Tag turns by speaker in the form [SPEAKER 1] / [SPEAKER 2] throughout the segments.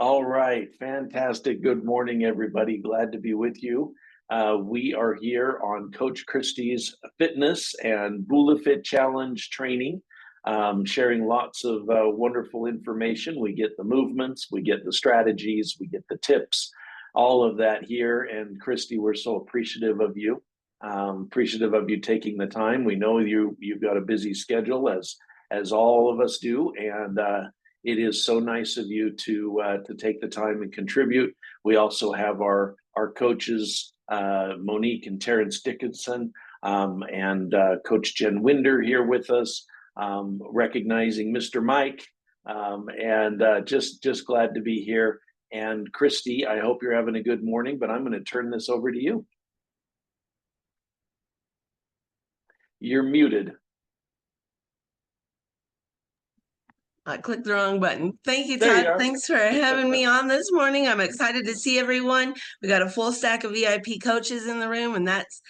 [SPEAKER 1] All right, fantastic. Good morning, everybody. Glad to be with you. We are here on Coach Kristi's fitness and BulaFit Challenge training, sharing lots of wonderful information. We get the movements, we get the strategies, we get the tips, all of that here. And Kristi, we're so appreciative of you. Appreciative of you taking the time. We know you've got a busy schedule as all of us do, and it is so nice of you to take the time and contribute. We also have our coaches, Monique and Terrence Dickinson, and Coach Jen Winder here with us, recognizing Mr. Mike, and just glad to be here. And Kristi, I hope you're having a good morning, but I'm going to turn this over to you. You're muted.
[SPEAKER 2] I clicked the wrong button. Thank you,
[SPEAKER 1] There
[SPEAKER 2] Todd.
[SPEAKER 1] you are.
[SPEAKER 2] Thanks for having me on this morning. I'm excited to see everyone. We got a full stack of VIP coaches in the room, and that's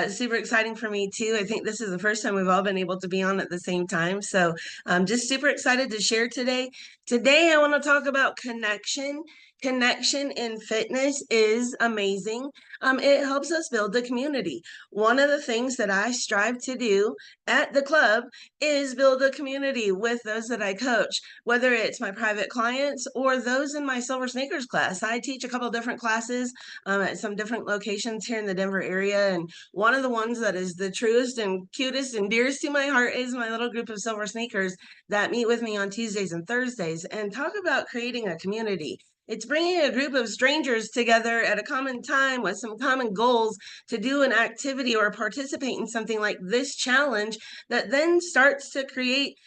[SPEAKER 2] super exciting for me too. I think this is the first time we've all been able to be on at the same time. So I'm just super excited to share today. Today, I want to talk about connection. Connection in fitness is amazing. It helps us build a community. One of the things that I strive to do at the club is build a community with those that I coach, whether it's my private clients or those in my Silver Sneakers class. I teach a couple different classes at some different locations here in the Denver area. And one of the ones that is the truest and cutest and dearest to my heart is my little group of Silver Sneakers that meet with me on Tuesdays and Thursdays and talk about creating a community. It's bringing a group of strangers together at a common time with some common goals to do an activity or participate in something like this challenge that then starts to create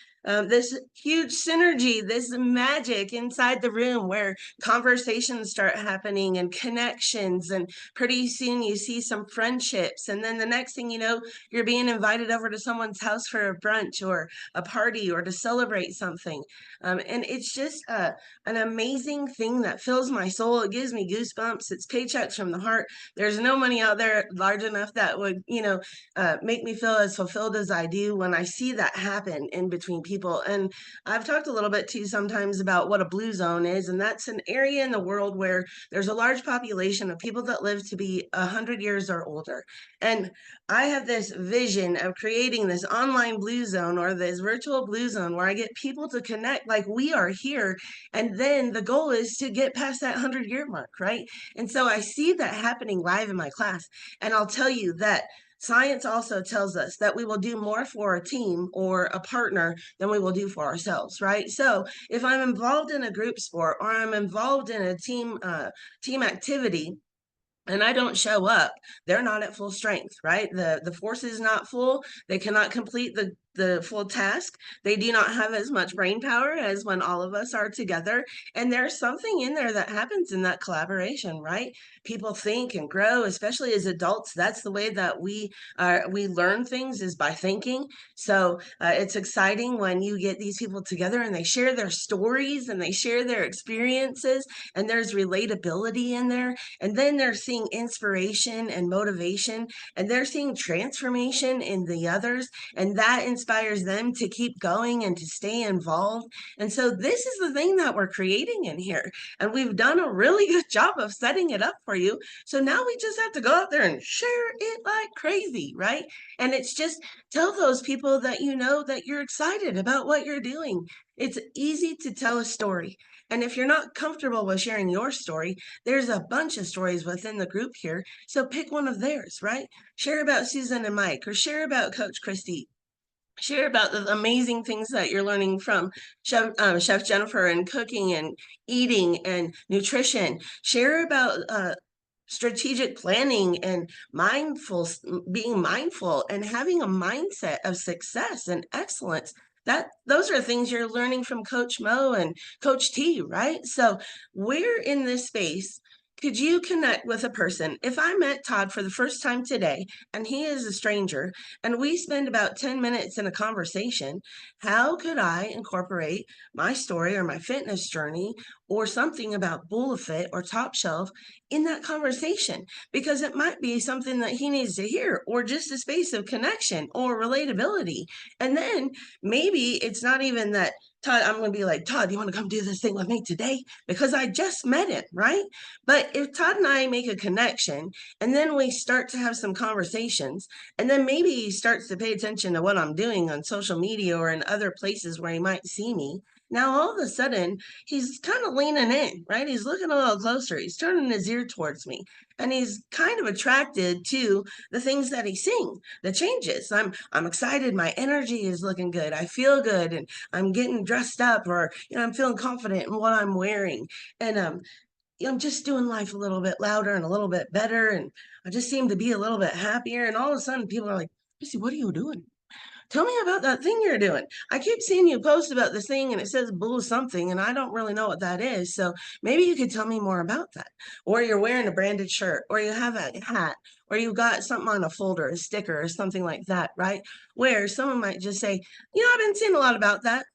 [SPEAKER 2] this huge synergy, this magic inside the room where conversations start happening and connections. And pretty soon you see some friendships. And then the next thing you know, you're being invited over to someone's house for a brunch or a party or to celebrate something. And it's just an amazing thing that fills my soul. It gives me goosebumps. It's paychecks from the heart. There's no money out there large enough that would, make me feel as fulfilled as I do when I see that happen in between people. And I've talked a little bit too sometimes about what a blue zone is, and that's an area in the world where there's a large population of people that live to be 100 years or older. And I have this vision of creating this online blue zone or this virtual blue zone where I get people to connect like we are here. And then the goal is to get past that 100-year mark, right? And so I see that happening live in my class. And I'll tell you that science also tells us that we will do more for a team or a partner than we will do for ourselves, right? So if I'm involved in a group sport or I'm involved in a team activity, and I don't show up, they're not at full strength, right? The force is not full. They cannot complete the full task. They do not have as much brain power as when all of us are together. And there's something in there that happens in that collaboration, right? People think and grow, especially as adults. That's the way that we learn things, is by thinking. So it's exciting when you get these people together and they share their stories and they share their experiences, and there's relatability in there. And then they're seeing inspiration and motivation, and they're seeing transformation in the others, and that inspires them to keep going and to stay involved. And so this is the thing that we're creating in here, and we've done a really good job of setting it up for you. So now we just have to go out there and share it like crazy, right? And it's just tell those people that you know that you're excited about what you're doing. It's easy to tell a story. And if you're not comfortable with sharing your story, there's a bunch of stories within the group here. So pick one of theirs, right? Share about Susan and Mike, or share about Coach Kristi. Share about the amazing things that you're learning from Chef Jennifer and cooking and eating and nutrition. Share about strategic planning and being mindful and having a mindset of success and excellence. Those are things you're learning from Coach Mo and Coach T, right? So we're in this space. Could you connect with a person? If I met Todd for the first time today and he is a stranger and we spend about 10 minutes in a conversation, how could I incorporate my story or my fitness journey or something about BulaFit or Top Shelf in that conversation? Because it might be something that he needs to hear, or just a space of connection or relatability. And then maybe it's not even that Todd, I'm going to be like, Todd, you want to come do this thing with me today? Because I just met him, right? But if Todd and I make a connection and then we start to have some conversations, and then maybe he starts to pay attention to what I'm doing on social media or in other places where he might see me, now all of a sudden he's kind of leaning in, right? He's looking a little closer. He's turning his ear towards me. And he's kind of attracted to the things that he's seeing, the changes. I'm excited. My energy is looking good. I feel good. And I'm getting dressed up, or I'm feeling confident in what I'm wearing, and I'm just doing life a little bit louder and a little bit better, and I just seem to be a little bit happier. And all of a sudden, people are like, "Kristi, what are you doing? Tell me about that thing you're doing. I keep seeing you post about this thing and it says Bula something, and I don't really know what that is. So maybe you could tell me more about that." Or you're wearing a branded shirt, or you have a hat, or you got something on a folder, a sticker, or something like that, right? Where someone might just say, I've been seeing a lot about that.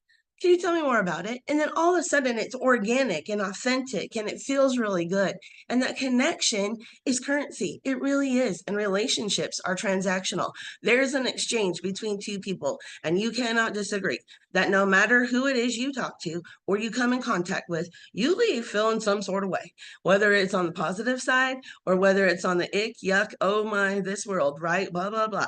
[SPEAKER 2] Can you tell me more about it? And then all of a sudden it's organic and authentic and it feels really good. And that connection is currency. It really is. And relationships are transactional. There's an exchange between two people, and you cannot disagree that no matter who it is you talk to or you come in contact with, you leave feeling some sort of way, whether it's on the positive side or whether it's on the ick, yuck, oh my, this world, right? Blah, blah, blah.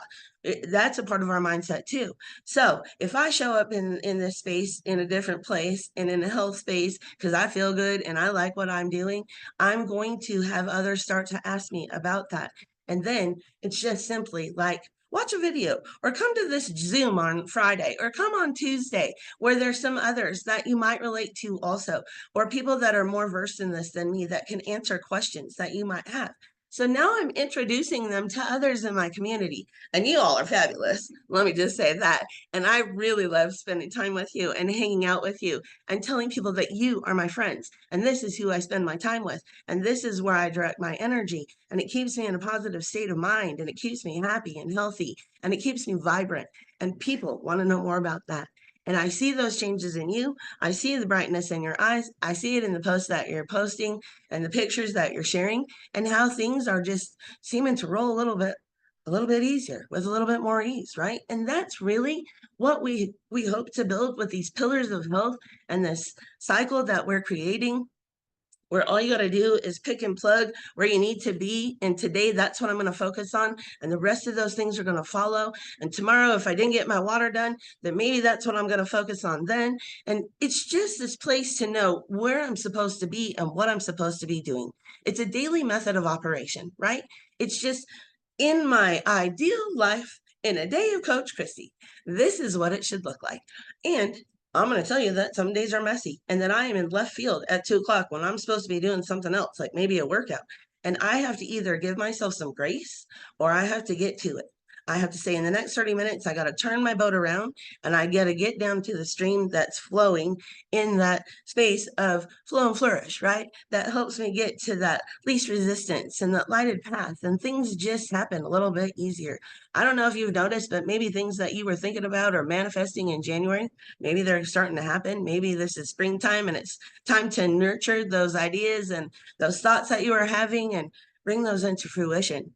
[SPEAKER 2] That's a part of our mindset too. So if I show up in this space, in a different place, and in a health space because I feel good and I like what I'm doing, I'm going to have others start to ask me about that. And then it's just simply like, watch a video or come to this Zoom on Friday or come on Tuesday where there's some others that you might relate to also, or people that are more versed in this than me that can answer questions that you might have. So now I'm introducing them to others in my community, and you all are fabulous. Let me just say that. And I really love spending time with you and hanging out with you and telling people that you are my friends. And this is who I spend my time with. And this is where I direct my energy. And it keeps me in a positive state of mind. And it keeps me happy and healthy. And it keeps me vibrant. And people want to know more about that. And I see those changes in you. I see the brightness in your eyes. I see it in the posts that you're posting and the pictures that you're sharing, and how things are just seeming to roll a little bit easier with a little bit more ease, right? And that's really what we hope to build with these pillars of health and this cycle that we're creating, where all you got to do is pick and plug where you need to be. And today, that's what I'm going to focus on. And the rest of those things are going to follow. And tomorrow, if I didn't get my water done, then maybe that's what I'm going to focus on then. And it's just this place to know where I'm supposed to be and what I'm supposed to be doing. It's a daily method of operation, right? It's just in my ideal life, in a day of Coach Kristi, this is what it should look like. And I'm going to tell you that some days are messy and that I am in left field at 2 o'clock when I'm supposed to be doing something else, like maybe a workout. And I have to either give myself some grace or I have to get to it. I have to say, in the next 30 minutes, I got to turn my boat around and I got to get down to the stream that's flowing in that space of flow and flourish, right? That helps me get to that least resistance and that lighted path, and things just happen a little bit easier. I don't know if you've noticed, but maybe things that you were thinking about or manifesting in January, maybe they're starting to happen. Maybe this is springtime and it's time to nurture those ideas and those thoughts that you are having and bring those into fruition,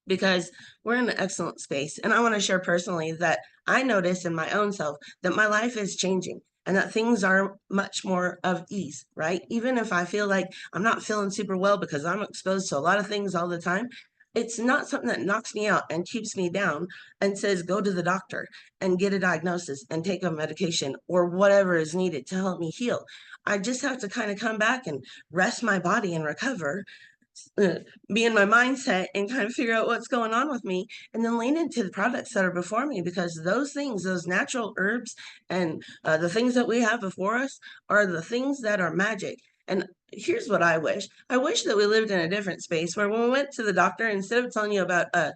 [SPEAKER 2] because we're in an excellent space. And I want to share personally that I notice in my own self that my life is changing and that things are much more of ease, right? Even if I feel like I'm not feeling super well because I'm exposed to a lot of things all the time, it's not something that knocks me out and keeps me down and says, go to the doctor and get a diagnosis and take a medication or whatever is needed to help me heal. I just have to kind of come back and rest my body and recover, be in my mindset and kind of figure out what's going on with me, and then lean into the products that are before me, because those things, those natural herbs and the things that we have before us are the things that are magic. And here's what I wish that we lived in a different space where when we went to the doctor, instead of telling you about a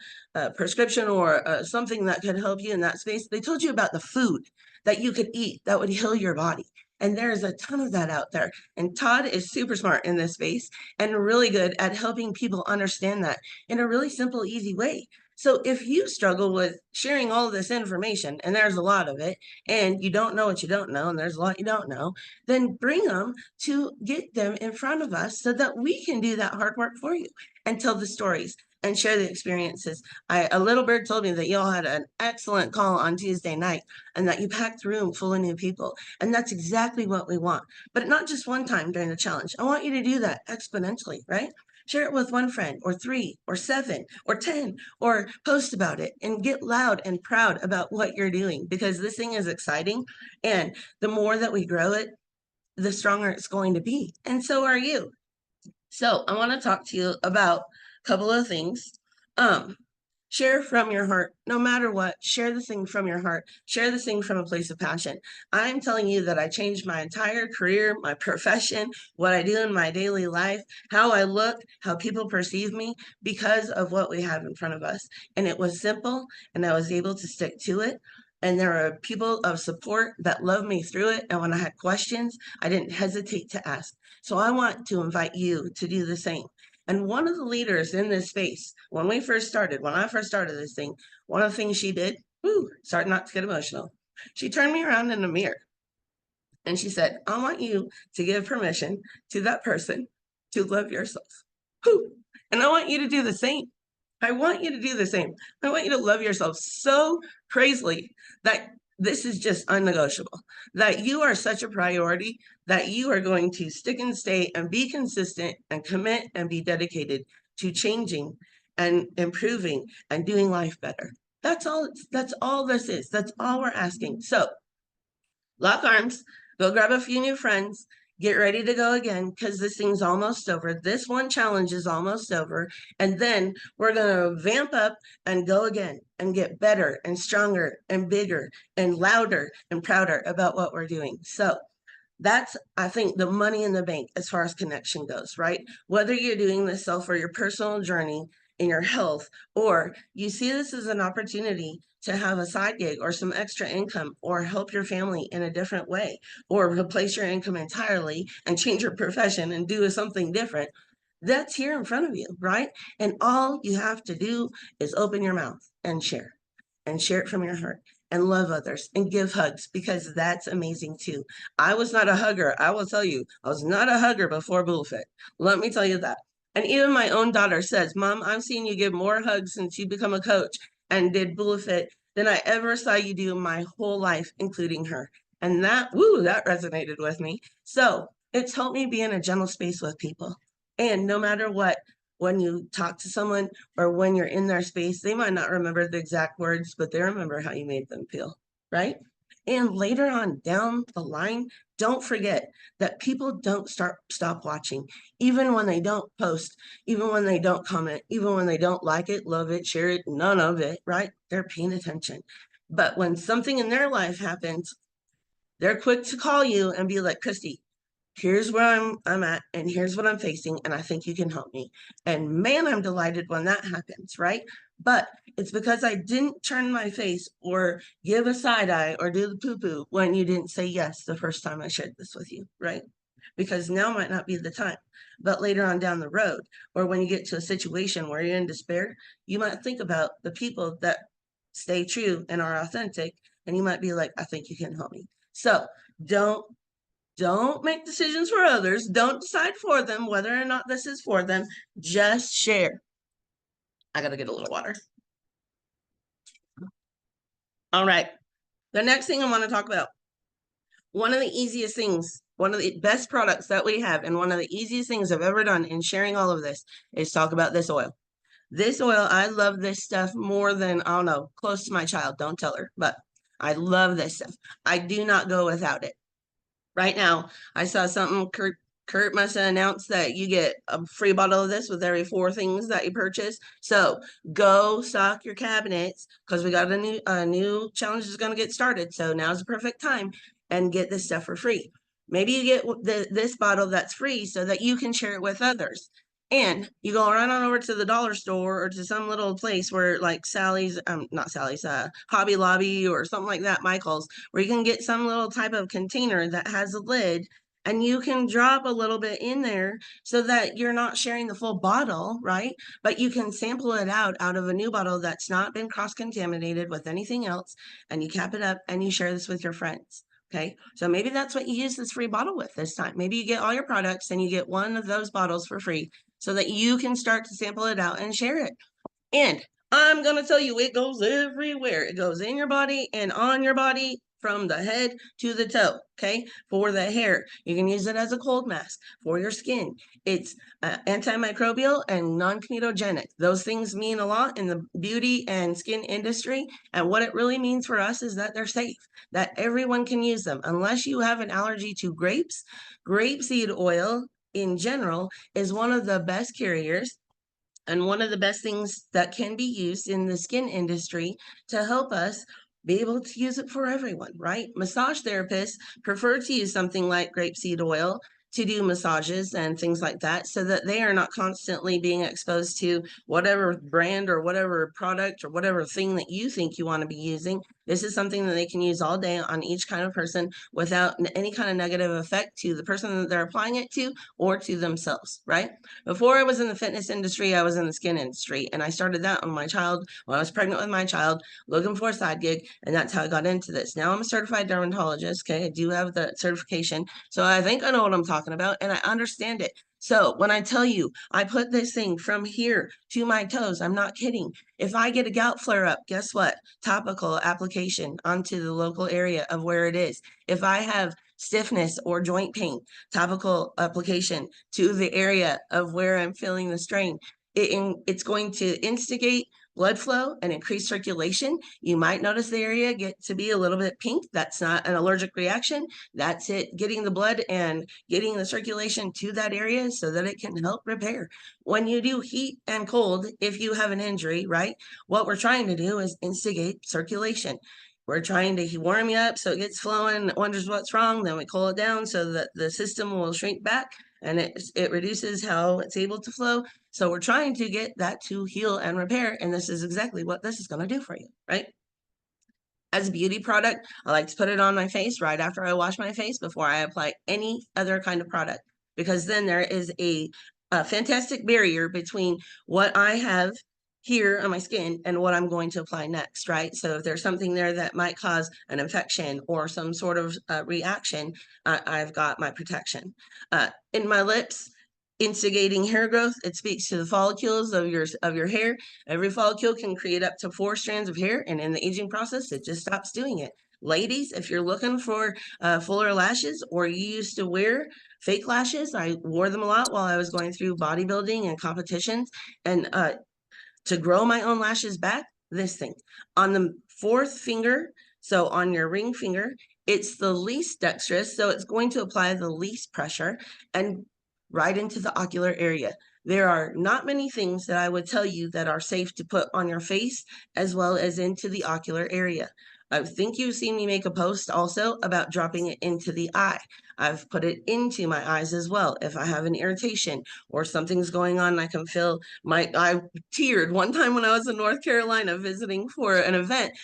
[SPEAKER 2] prescription or something that could help you in that space, they told you about the food that you could eat that would heal your body. And there's a ton of that out there. And Todd is super smart in this space and really good at helping people understand that in a really simple, easy way. So if you struggle with sharing all of this information, and there's a lot of it, and you don't know what you don't know, and there's a lot you don't know, then bring them to get them in front of us so that we can do that hard work for you and tell the stories and share the experiences. A little bird told me that y'all had an excellent call on Tuesday night and that you packed the room full of new people. And that's exactly what we want. But not just one time during the challenge. I want you to do that exponentially, right? Share it with one friend or 3 or 7 or 10 or post about it and get loud and proud about what you're doing, because this thing is exciting. And the more that we grow it, the stronger it's going to be. And so are you. So I want to talk to you about a couple of things. Share from your heart, no matter what. Share the thing from your heart. Share the thing from a place of passion. I'm telling you that I changed my entire career, my profession, what I do in my daily life, how I look, how people perceive me, because of what we have in front of us. And it was simple, and I was able to stick to it. And there are people of support that love me through it. And when I had questions, I didn't hesitate to ask. So I want to invite you to do the same. And one of the leaders in this space, when I first started this thing, one of the things she did, starting not to get emotional, she turned me around in the mirror and she said, I want you to give permission to that person to love yourself. And I want you to do the same. I want you to do the same. I want you to love yourself so crazily that this is just unnegotiable, that you are such a priority that you are going to stick and stay and be consistent and commit and be dedicated to changing and improving and doing life better. That's all this is. That's all we're asking. So lock arms, go grab a few new friends, get ready to go again, because this thing's almost over. This one challenge is almost over. And then we're going to vamp up and go again and get better and stronger and bigger and louder and prouder about what we're doing. So that's, I think, the money in the bank as far as connection goes, right? Whether you're doing this self or your personal journey in your health, or you see this as an opportunity to have a side gig or some extra income, or help your family in a different way, or replace your income entirely and change your profession and do something different, that's here in front of you, right? And all you have to do is open your mouth and share it from your heart, and love others and give hugs, because that's amazing too. I was not a hugger. I will tell you, I was not a hugger before BulaFit. Let me tell you that. And even my own daughter says, Mom, I've seen you give more hugs since you become a coach and did BulaFit than I ever saw you do in my whole life, including her. And that resonated with me. So it's helped me be in a gentle space with people. And no matter what, when you talk to someone or when you're in their space, they might not remember the exact words, but they remember how you made them feel, right? And later on down the line, don't forget that people don't stop watching, even when they don't post, even when they don't comment, even when they don't like it, love it, share it, none of it, right? They're paying attention. But when something in their life happens, they're quick to call you and be like, Kristi, here's where I'm at, and here's what I'm facing, and I think you can help me. And man, I'm delighted when that happens, right? But it's because I didn't turn my face or give a side eye or do the poo-poo when you didn't say yes the first time I shared this with you, right? Because now might not be the time, but later on down the road, or when you get to a situation where you're in despair, you might think about the people that stay true and are authentic, and you might be like, I think you can help me. So don't make decisions for others. Don't decide for them whether or not this is for them. Just share. I got to get a little water. All right. The next thing I want to talk about, one of the easiest things, one of the best products that we have, and one of the easiest things I've ever done in sharing all of this is talk about this oil. This oil, I love this stuff more than, I don't know, close to my child. Don't tell her, but I love this stuff. I do not go without it. Right now, I saw something, Kurt must have announced that you get a free bottle of this with every 4 things that you purchase. So go stock your cabinets, because we got a new challenge is going to get started. So now's the perfect time, and get this stuff for free. Maybe you get this bottle that's free so that you can share it with others. And you go right on over to the dollar store or to some little place where, like Sally's, not Sally's, Hobby Lobby or something like that, Michael's, where you can get some little type of container that has a lid, and you can drop a little bit in there so that you're not sharing the full bottle, right? But you can sample it out of a new bottle that's not been cross-contaminated with anything else, and you cap it up and you share this with your friends. Okay, so maybe that's what you use this free bottle with this time. Maybe you get all your products and you get one of those bottles for free so that you can start to sample it out and share it. And I'm going to tell you, it goes everywhere. It goes in your body and on your body from the head to the toe. Okay. For the hair, you can use it as a cold mask. For your skin, it's antimicrobial and non-comedogenic. Those things mean a lot in the beauty and skin industry. And what it really means for us is that they're safe, that everyone can use them. Unless you have an allergy to grapes, grapeseed oil in general is one of the best carriers and one of the best things that can be used in the skin industry to help us be able to use it for everyone, right? Massage therapists prefer to use something like grapeseed oil to do massages and things like that so that they are not constantly being exposed to whatever brand or whatever product or whatever thing that you think you want to be using. This is something that they can use all day on each kind of person without any kind of negative effect to the person that they're applying it to or to themselves, right? Before I was in the fitness industry, I was in the skin industry, and I started that on my child when I was pregnant with my child, looking for a side gig, and that's how I got into this. Now I'm a certified dermatologist. Okay, I do have the certification, so I think I know what I'm talking about, and I understand it. So when I tell you I put this thing from here to my toes, I'm not kidding. If I get a gout flare up, guess what? Topical application onto the local area of where it is. If I have stiffness or joint pain, topical application to the area of where I'm feeling the strain. It's going to instigate blood flow and increase circulation. You might notice the area get to be a little bit pink. That's not an allergic reaction. That's it getting the blood and getting the circulation to that area so that it can help repair. When you do heat and cold, if you have an injury, right, what we're trying to do is instigate circulation. We're trying to warm you up so it gets flowing, wonders what's wrong, then we cool it down so that the system will shrink back and it reduces how it's able to flow. So we're trying to get that to heal and repair, and this is exactly what this is going to do for you, right? As a beauty product, I like to put it on my face right after I wash my face before I apply any other kind of product, because then there is a fantastic barrier between what I have here on my skin and what I'm going to apply next, right? So if there's something there that might cause an infection or some sort of reaction, I've got my protection. In my lips, instigating hair growth, it speaks to the follicles of your hair. Every follicle can create up to 4 strands of hair, and in the aging process, it just stops doing it. Ladies, if you're looking for fuller lashes, or you used to wear fake lashes, I wore them a lot while I was going through bodybuilding and competitions, and to grow my own lashes back, this thing on the 4th finger, so on your ring finger, it's the least dexterous, so it's going to apply the least pressure and right into the ocular area. There are not many things that I would tell you that are safe to put on your face as well as into the ocular area. I think you've seen me make a post also about dropping it into the eye. I've put it into my eyes as well. If I have an irritation or something's going on, I can feel I teared one time when I was in North Carolina visiting for an event.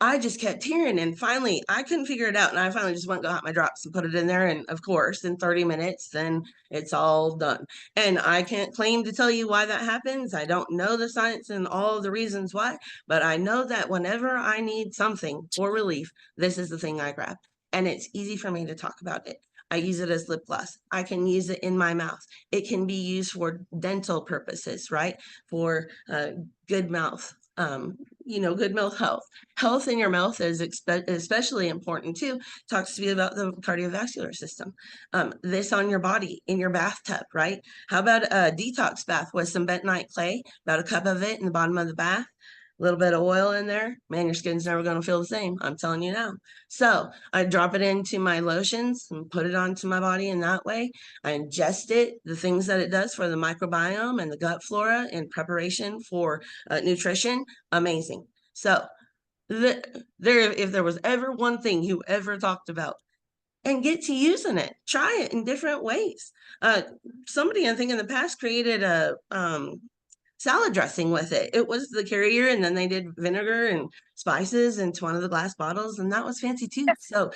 [SPEAKER 2] I just kept tearing, and finally I couldn't figure it out. And I finally just went, got my drops and put it in there. And of course, in 30 minutes, then it's all done. And I can't claim to tell you why that happens. I don't know the science and all the reasons why, but I know that whenever I need something for relief, this is the thing I grab. And it's easy for me to talk about it. I use it as lip gloss. I can use it in my mouth. It can be used for dental purposes, right? For good mouth, good mouth health. Health in your mouth is especially important too. Talks to you about the cardiovascular system. This on your body, in your bathtub, right? How about a detox bath with some bentonite clay, about a cup of it in the bottom of the bath? A little bit of oil in there, man, your skin's never going to feel the same. I'm telling you now. So I drop it into my lotions and put it onto my body in that way. I ingest it, the things that it does for the microbiome and the gut flora in preparation for nutrition, amazing. So if there was ever one thing you ever talked about, and get to using it, try it in different ways. Somebody, I think in the past, created a salad dressing with it. It was the carrier, and then they did vinegar and spices into one of the glass bottles, and that was fancy too. So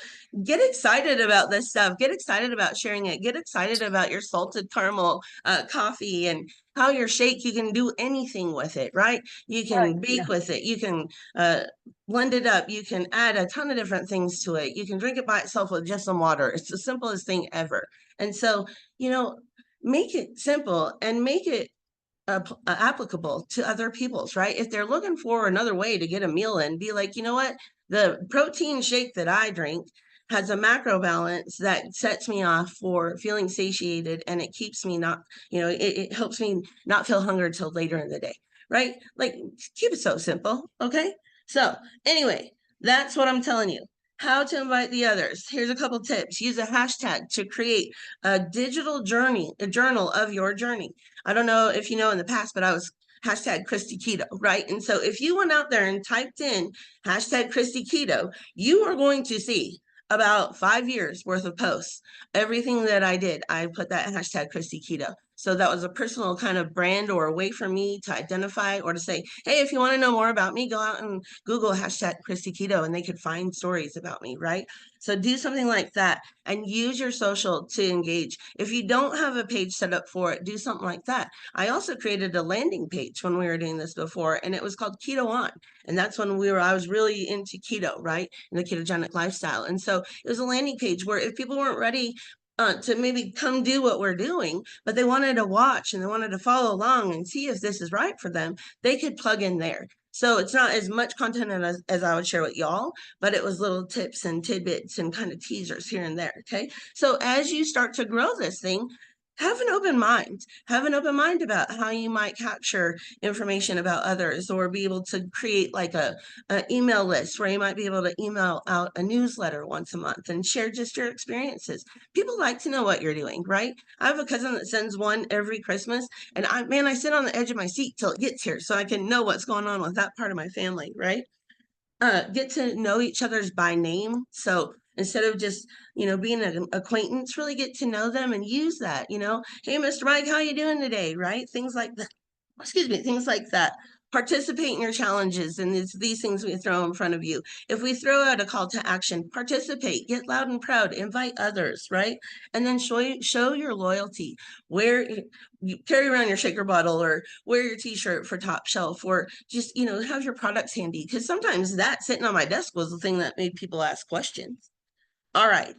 [SPEAKER 2] get excited about this stuff. Get excited about sharing it. Get excited about your salted caramel coffee and how your shake, you can do anything with it, right? You can bake with it. You can blend it up. You can add a ton of different things to it. You can drink it by itself with just some water. It's the simplest thing ever. And so, make it simple and make it applicable to other people's, right? If they're looking for another way to get a meal in, be like, you know what? The protein shake that I drink has a macro balance that sets me off for feeling satiated, and it keeps me not, it helps me not feel hunger till later in the day, right? Like, keep it so simple, okay? So anyway, that's what I'm telling you. How to invite the others. Here's a couple tips. Use a hashtag to create a digital a journal of your journey. I don't know if you know in the past, but I was hashtag Kristi Keto, right? And so if you went out there and typed in hashtag Kristi Keto, you are going to see about 5 years worth of posts. Everything that I did, I put that hashtag Kristi Keto. So that was a personal kind of brand or a way for me to identify or to say, hey, if you want to know more about me, go out and Google hashtag Kristi Keto, and they could find stories about me, right? So do something like that and use your social to engage. If you don't have a page set up for it, do something like that. I also created a landing page when we were doing this before, and it was called Keto On. And that's when I was really into keto, right? And the ketogenic lifestyle. And so it was a landing page where if people weren't ready to maybe come do what we're doing, but they wanted to watch and they wanted to follow along and see if this is right for them, they could plug in there. So it's not as much content as I would share with y'all, but it was little tips and tidbits and kind of teasers here and there, okay? So as you start to grow this thing, have an open mind. Have an open mind about how you might capture information about others, or be able to create like a email list where you might be able to email out a newsletter once a month and share just your experiences. People like to know what you're doing, right? I have a cousin that sends one every Christmas, and I sit on the edge of my seat till it gets here so I can know what's going on with that part of my family, right? Get to know each other's by name. So instead of just, being an acquaintance, really get to know them and use that, hey, Mr. Mike, how you doing today? Right? Things like that. Excuse me, things like that. Participate in your challenges, and it's these things we throw in front of you. If we throw out a call to action, participate, get loud and proud, invite others, right? And then show your loyalty. Where you carry around your shaker bottle, or wear your t-shirt for top shelf, or just, have your products handy. Because sometimes that sitting on my desk was the thing that made people ask questions. All right.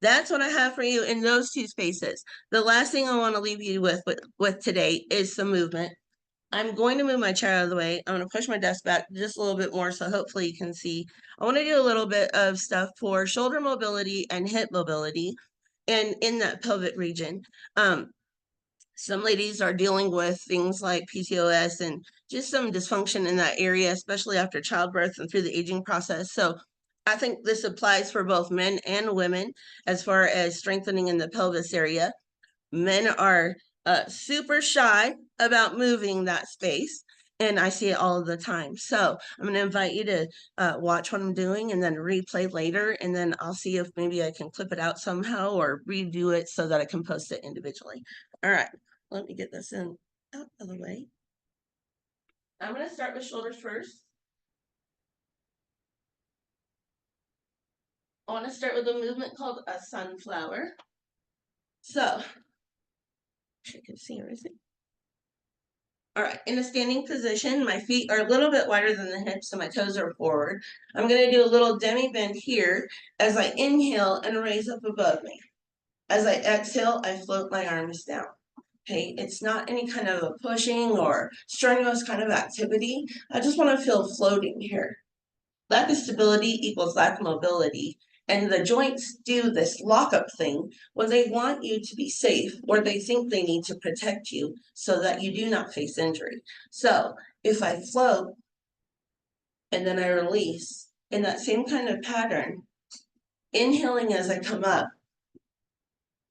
[SPEAKER 2] That's what I have for you in those two spaces. The last thing I want to leave you with today is some movement. I'm going to move my chair out of the way. I'm going to push my desk back just a little bit more, so hopefully you can see. I want to do a little bit of stuff for shoulder mobility and hip mobility, and in that pelvic region. Some ladies are dealing with things like PCOS and just some dysfunction in that area, especially after childbirth and through the aging process. So I think this applies for both men and women as far as strengthening in the pelvis area. Men are super shy about moving that space, and I see it all the time. So I'm going to invite you to watch what I'm doing and then replay later, and then I'll see if maybe I can clip it out somehow or redo it so that I can post it individually. All right, let me get this out of the way. I'm going to start with shoulders first. I want to start with a movement called a sunflower. So, you can see everything. All right, in a standing position, my feet are a little bit wider than the hips, so my toes are forward. I'm going to do a little demi bend here as I inhale and raise up above me. As I exhale, I float my arms down. Okay, it's not any kind of a pushing or strenuous kind of activity. I just want to feel floating here. Lack of stability equals lack of mobility. And the joints do this lockup thing when they want you to be safe, or they think they need to protect you so that you do not face injury. So if I float and then I release in that same kind of pattern, inhaling as I come up,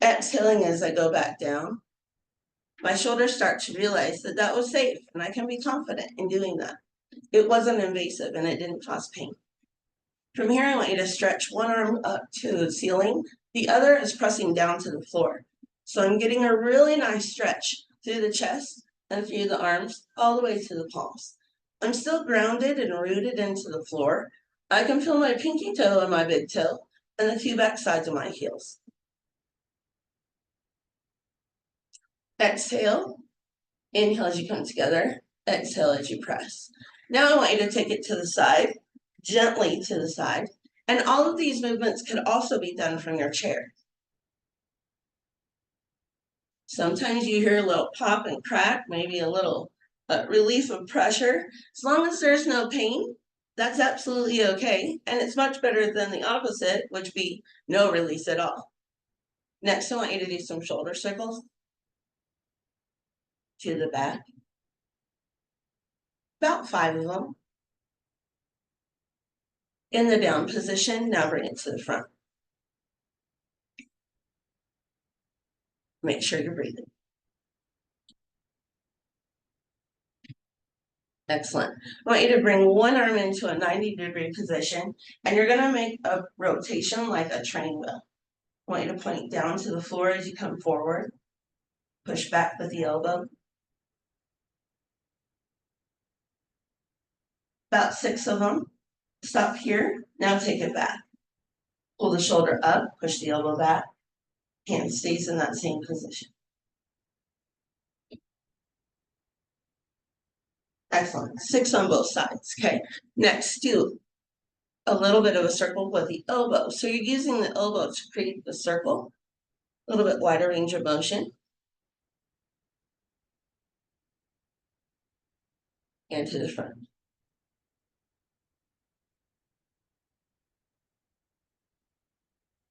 [SPEAKER 2] exhaling as I go back down, my shoulders start to realize that that was safe and I can be confident in doing that. It wasn't invasive and it didn't cause pain. From here, I want you to stretch one arm up to the ceiling. The other is pressing down to the floor. So I'm getting a really nice stretch through the chest and through the arms, all the way to the palms. I'm still grounded and rooted into the floor. I can feel my pinky toe and my big toe and the two back sides of my heels. Exhale. Inhale as you come together. Exhale as you press. Now I want you to take it to the side, gently to the side. And all of these movements could also be done from your chair. Sometimes you hear a little pop and crack, maybe a little relief of pressure. As long as there's no pain, that's absolutely okay. And it's much better than the opposite, which would be no release at all. Next, I want you to do some shoulder circles to the back. About 5 of them. In the down position, now bring it to the front. Make sure you're breathing. Excellent. I want you to bring one arm into a 90-degree position, and you're going to make a rotation like a train wheel. I want you to point down to the floor as you come forward. Push back with the elbow. About 6 of them. Stop here. Now take it back. Pull the shoulder up, push the elbow back. Hand stays in that same position. Excellent. 6 on both sides. Okay. Next, do a little bit of a circle with the elbow. So you're using the elbow to create the circle. A little bit wider range of motion. And to the front.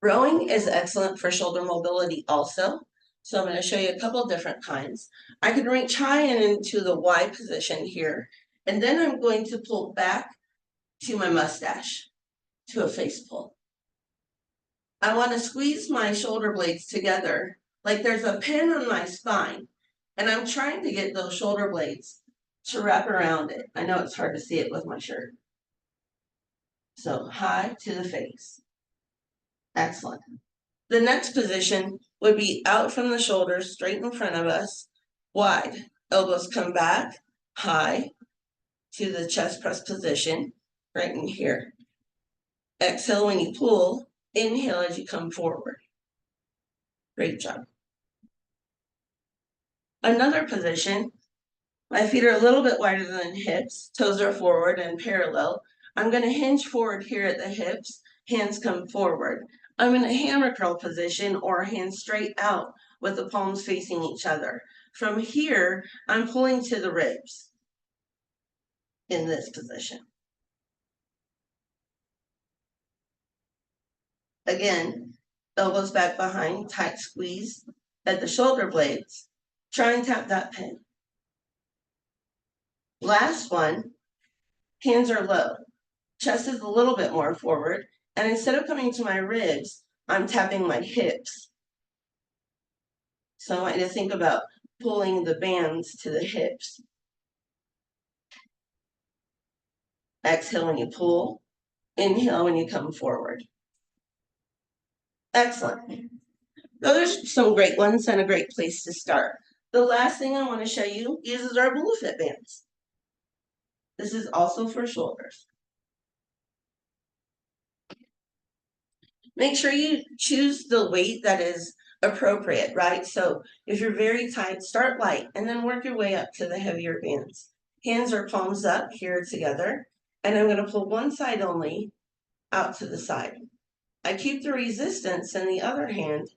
[SPEAKER 2] Rowing is excellent for shoulder mobility also. So I'm going to show you a couple of different kinds. I can reach high and into the Y position here. And then I'm going to pull back to my mustache, to a face pull. I want to squeeze my shoulder blades together like there's a pin on my spine. And I'm trying to get those shoulder blades to wrap around it. I know it's hard to see it with my shirt. So high to the face. Excellent. The next position would be out from the shoulders, straight in front of us, wide. Elbows come back, high to the chest press position, right in here. Exhale when you pull, inhale as you come forward. Great job. Another position, my feet are a little bit wider than hips, toes are forward and parallel. I'm going to hinge forward here at the hips, hands come forward. I'm in a hammer curl position or hands straight out with the palms facing each other. From here, I'm pulling to the ribs in this position. Again, elbows back behind, tight squeeze at the shoulder blades. Try and tap that pin. Last one, hands are low. Chest is a little bit more forward. And instead of coming to my ribs, I'm tapping my hips. So I want you to think about pulling the bands to the hips. Exhale when you pull. Inhale when you come forward. Excellent. Those are some great ones and a great place to start. The last thing I want to show you uses our BulaFit bands. This is also for shoulders. Make sure you choose the weight that is appropriate, right? So if you're very tight, start light and then work your way up to the heavier bands. Hands are palms up here together, and I'm going to pull one side only out to the side. I keep the resistance in the other hand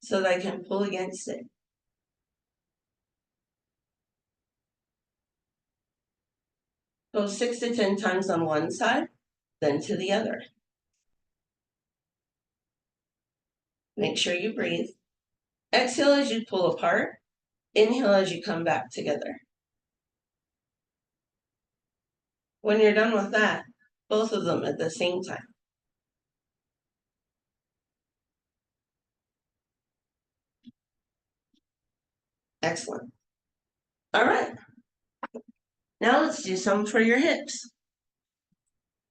[SPEAKER 2] so that I can pull against it. Go 6 to 10 times on one side, then to the other. Make sure you breathe. Exhale as you pull apart. Inhale as you come back together. When you're done with that, both of them at the same time. Excellent. All right. Now let's do some for your hips.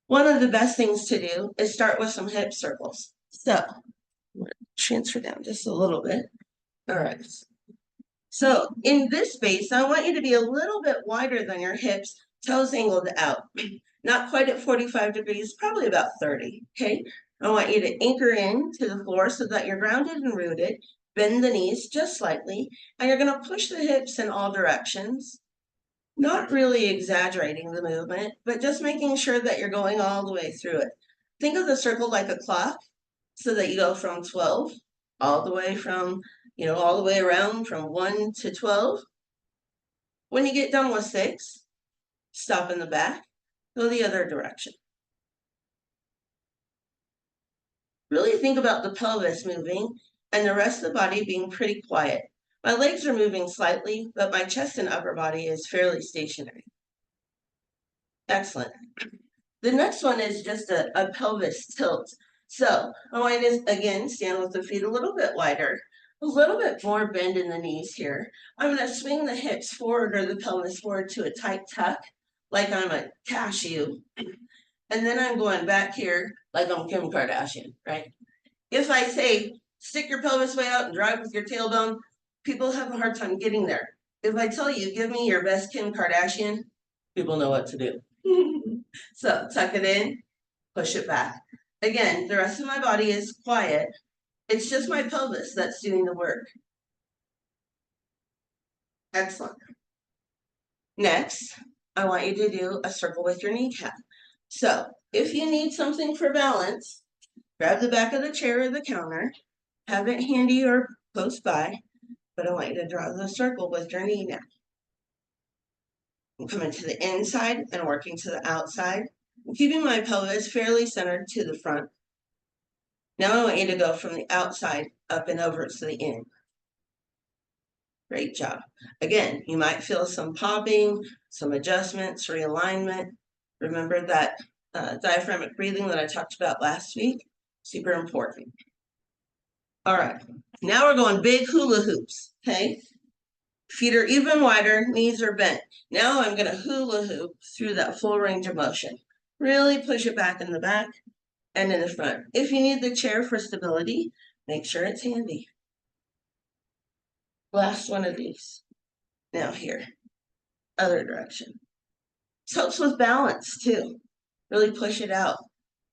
[SPEAKER 2] One of the best things to do is start with some hip circles. So I'm going to transfer down just a little bit. All right. So in this space, I want you to be a little bit wider than your hips, toes angled out. Not quite at 45 degrees, probably about 30, okay? I want you to anchor in to the floor so that you're grounded and rooted. Bend the knees just slightly, and you're gonna push the hips in all directions. Not really exaggerating the movement, but just making sure that you're going all the way through it. Think of the circle like a clock so that you go from 12 all the way from you know, all the way around from 1 to 12. When you get done with 6, stop in the back, go the other direction. Really think about the pelvis moving and the rest of the body being pretty quiet. My legs are moving slightly, but my chest and upper body is fairly stationary. Excellent. The next one is just a pelvis tilt. So I want you to, again, stand with the feet a little bit wider, a little bit more bend in the knees here. I'm going to swing the hips forward or the pelvis forward to a tight tuck, like I'm a cashew. And then I'm going back here like I'm Kim Kardashian, right? If I say, stick your pelvis way out and drive with your tailbone, people have a hard time getting there. If I tell you, give me your best Kim Kardashian, people know what to do. So tuck it in, push it back. Again, the rest of my body is quiet. It's just my pelvis that's doing the work. Excellent. Next, I want you to do a circle with your kneecap. So if you need something for balance, grab the back of the chair or the counter, have it handy or close by, but I want you to draw the circle with your knee now. I'm coming to the inside and working to the outside, keeping my pelvis fairly centered to the front. Now I want you to go from the outside up and over to the in. Great job. Again, you might feel some popping, some adjustments, realignment. Remember that diaphragmatic breathing that I talked about last week? Super important. All right, now we're going big hula hoops, okay? Feet are even wider, knees are bent. Now I'm gonna hula hoop through that full range of motion. Really push it back in the back and in the front. If you need the chair for stability, make sure it's handy. Last one of these. Now here, other direction. This helps with balance too. Really push it out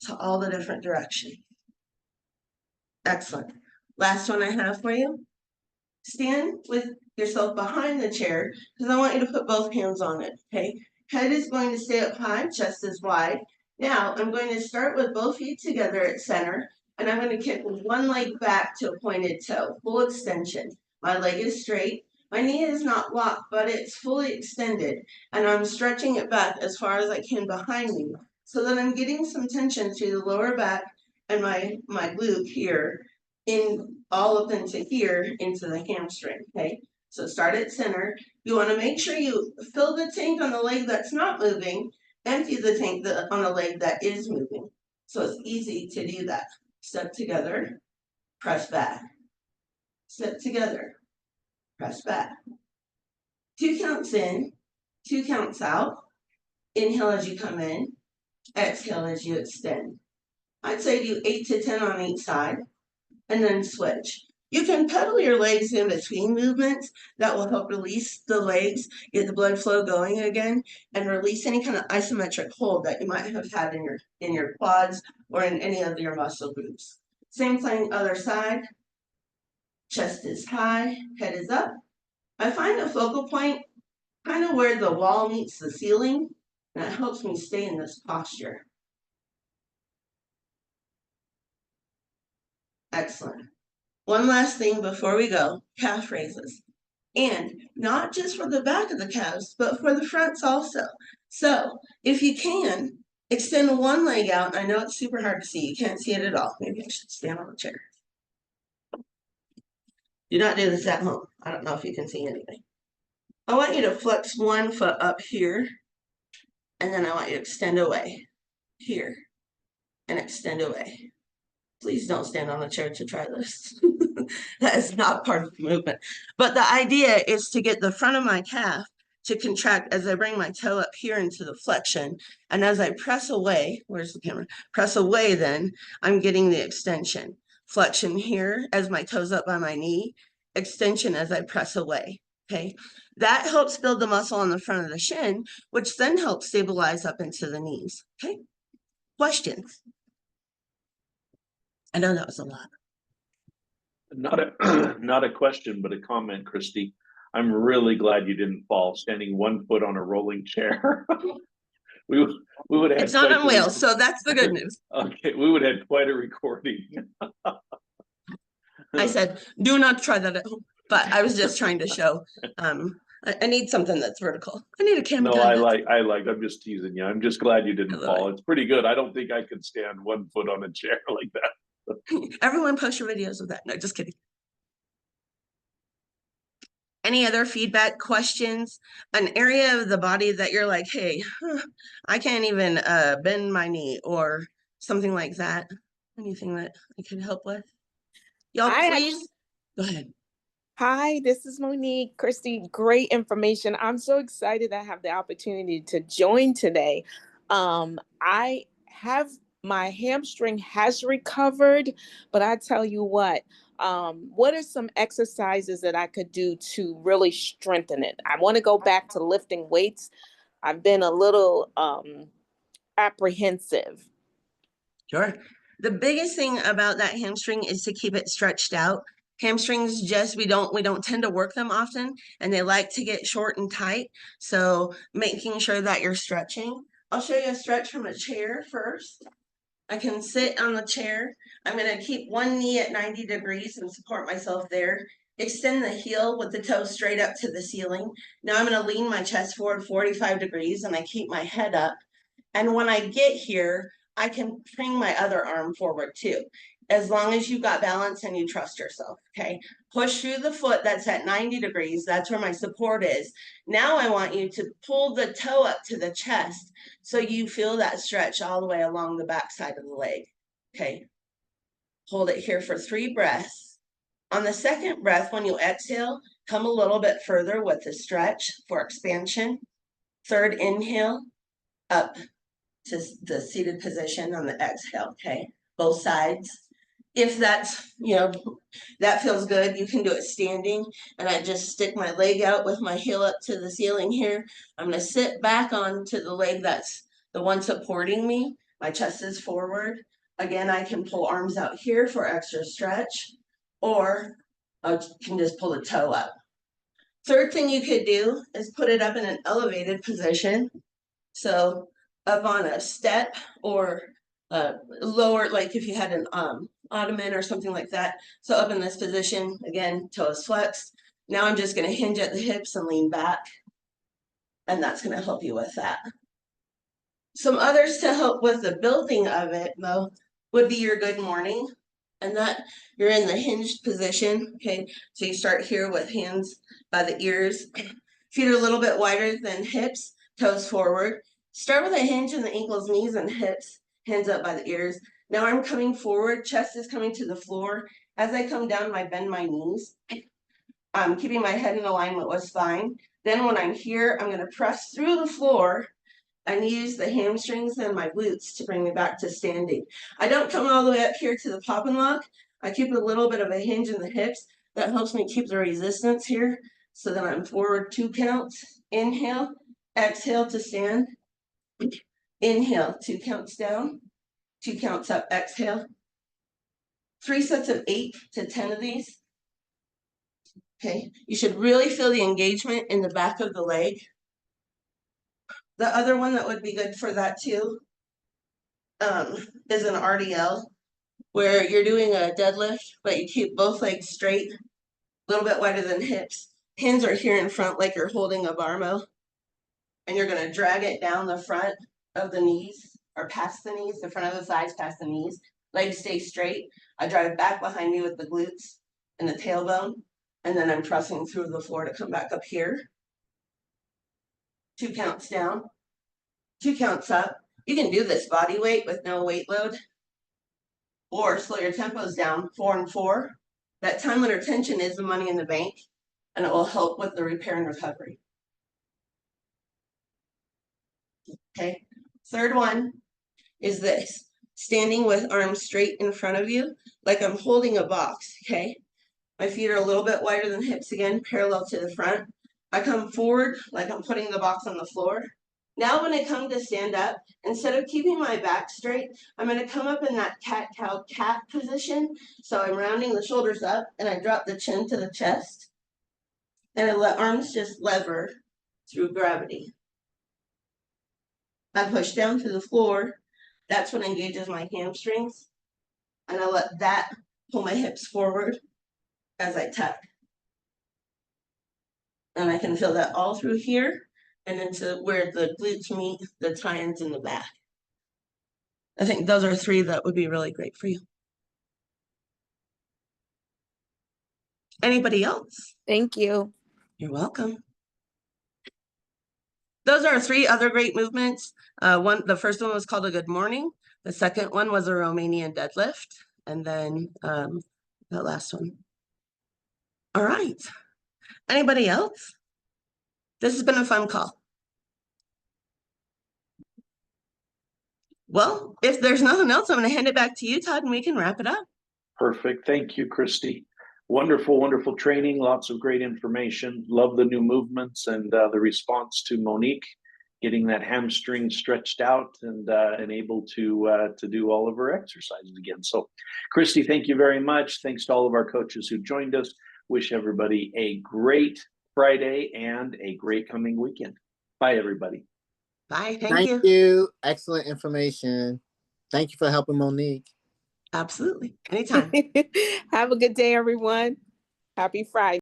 [SPEAKER 2] to all the different directions. Excellent. Last one I have for you. Stand with yourself behind the chair because I want you to put both hands on it, okay? Head is going to stay up high, chest is wide. Now I'm going to start with both feet together at center, and I'm going to kick one leg back to a pointed toe, full extension. My leg is straight. My knee is not locked, but it's fully extended, and I'm stretching it back as far as I can behind me so that I'm getting some tension through the lower back and my glute here, in all up into here, into the hamstring, okay? So start at center. You want to make sure you fill the tank on the leg that's not moving, empty the tank on the leg that is moving. So it's easy to do that. Step together, press back. Step together, press back. 2 counts in, 2 counts out. Inhale as you come in, exhale as you extend. I'd say do 8 to 10 on each side, and then switch. You can pedal your legs in between movements. That will help release the legs, get the blood flow going again, and release any kind of isometric hold that you might have had in your quads or in any of your muscle groups. Same thing, other side. Chest is high, head is up. I find a focal point kind of where the wall meets the ceiling, and that helps me stay in this posture. Excellent. One last thing before we go, calf raises. And not just for the back of the calves, but for the fronts also. So if you can, extend one leg out. I know it's super hard to see. You can't see it at all. Maybe I should stand on the chair. Do not do this at home. I don't know if you can see anything. I want you to flex one foot up here, and then I want you to extend away here and extend away. Please don't stand on the chair to try this. That is not part of the movement. But the idea is to get the front of my calf to contract as I bring my toe up here into the flexion. And as I press away, where's the camera? Press away, then I'm getting the extension. Flexion here as my toes up by my knee, extension as I press away, okay? That helps build the muscle on the front of the shin, which then helps stabilize up into the knees, okay? Questions? I know that was a lot.
[SPEAKER 1] Not a question, but a comment, Kristi. I'm really glad you didn't fall standing 1 foot on a rolling chair. we would have.
[SPEAKER 2] It's not on wheels, so that's the good news.
[SPEAKER 1] Okay, we would have quite a recording.
[SPEAKER 2] I said, do not try that at home. But I was just trying to show, I need something that's vertical. I need a camera
[SPEAKER 1] No,
[SPEAKER 2] guy.
[SPEAKER 1] I'm just teasing you. I'm just glad you didn't fall. It's pretty good. I don't think I could stand 1 foot on a chair like that.
[SPEAKER 2] Everyone post your videos of that. No, just kidding. Any other feedback, questions, an area of the body that you're like, hey, I can't even bend my knee or something like that? Anything that I could help with? Y'all, please go ahead.
[SPEAKER 3] Hi, this is Monique. Kristi, great information. I'm so excited I have the opportunity to join today. I have my hamstring has recovered, but I tell you what are some exercises that I could do to really strengthen it? I want to go back to lifting weights. I've been a little apprehensive.
[SPEAKER 2] Sure. The biggest thing about that hamstring is to keep it stretched out. Hamstrings just, we don't tend to work them often, and they like to get short and tight. So making sure that you're stretching. I'll show you a stretch from a chair first. I can sit on the chair. I'm going to keep one knee at 90 degrees and support myself there. Extend the heel with the toes straight up to the ceiling. Now I'm going to lean my chest forward 45 degrees and I keep my head up. And when I get here, I can bring my other arm forward too, as long as you've got balance and you trust yourself, okay? Push through the foot that's at 90 degrees. That's where my support is. Now I want you to pull the toe up to the chest so you feel that stretch all the way along the back side of the leg, okay? Hold it here for 3 breaths. On the second breath, when you exhale, come a little bit further with the stretch for expansion. Third inhale, up to the seated position on the exhale, okay? Both sides. If that's, that feels good, you can do it standing. And I just stick my leg out with my heel up to the ceiling here. I'm gonna sit back onto the leg that's the one supporting me. My chest is forward. Again, I can pull arms out here for extra stretch, or I can just pull the toe up. Third thing you could do is put it up in an elevated position. So up on a step or lower, like if you had an ottoman or something like that. So up in this position, again, toes flexed. Now I'm just going to hinge at the hips and lean back. And that's going to help you with that. Some others to help with the building of it, though, would be your good morning. And that you're in the hinged position, okay? So you start here with hands by the ears. Feet are a little bit wider than hips, toes forward. Start with a hinge in the ankles, knees, and hips, hands up by the ears. Now I'm coming forward, chest is coming to the floor. As I come down, I bend my knees. I'm keeping my head in alignment with spine. Then when I'm here, I'm going to press through the floor and use the hamstrings and my glutes to bring me back to standing. I don't come all the way up here to the pop and lock. I keep a little bit of a hinge in the hips. That helps me keep the resistance here. So then I'm forward 2 counts. Inhale, exhale to stand. Inhale, 2 counts down, 2 counts up, exhale. 3 sets of 8 to 10 of these. Okay, you should really feel the engagement in the back of the leg. The other one that would be good for that too is an RDL, where you're doing a deadlift, but you keep both legs straight, a little bit wider than hips. Hands are here in front like you're holding a barbell. And you're going to drag it down the front of the knees or past the knees, the front of the thighs past the knees. Legs stay straight. I drive back behind me with the glutes and the tailbone. And then I'm pressing through the floor to come back up here. 2 counts down, 2 counts up. You can do this body weight with no weight load, or slow your tempos down, 4 and 4. That time under tension is the money in the bank, and it will help with the repair and recovery. Okay, third one is this, standing with arms straight in front of you, like I'm holding a box, okay? My feet are a little bit wider than hips again, parallel to the front. I come forward like I'm putting the box on the floor. Now when I come to stand up, instead of keeping my back straight, I'm going to come up in that cat-cow cat position. So I'm rounding the shoulders up and I drop the chin to the chest. And I let arms just lever through gravity. I push down to the floor. That's what engages my hamstrings. And I let that pull my hips forward. as I tuck. And I can feel that all through here and into where the glutes meet the tie-ins in the back. I think those are 3 that would be really great for you. Anybody else?
[SPEAKER 3] Thank you.
[SPEAKER 2] You're welcome. Those are 3 other great movements. The first one was called a good morning. The second one was a Romanian deadlift. And then that last one. All right. Anybody else? This has been a fun call. Well, if there's nothing else, I'm going to hand it back to you, Todd, and we can wrap it up.
[SPEAKER 1] Perfect. Thank you, Kristi. Wonderful, wonderful training. Lots of great information. Love the new movements and the response to Monique, getting that hamstring stretched out and able to do all of her exercises again. So, Kristi, thank you very much. Thanks to all of our coaches who joined us. Wish everybody a great Friday and a great coming weekend. Bye, everybody.
[SPEAKER 2] Bye.
[SPEAKER 4] Thank you. Excellent information. Thank you for helping Monique.
[SPEAKER 2] Absolutely. Anytime.
[SPEAKER 3] Have a good day, everyone. Happy Friday.